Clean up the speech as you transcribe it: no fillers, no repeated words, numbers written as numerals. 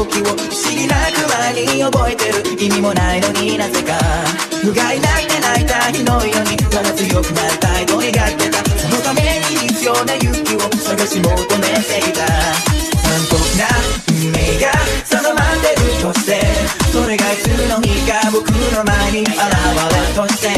時を不思議なく前に覚えてる。意味もないのになぜか不甲斐ないで泣いた日のようにただ強くなりたいと願ってた。そのために必要な勇気を探し求めていた。残酷な運命が定まってるとして、それがいつの日か僕の前に現れとして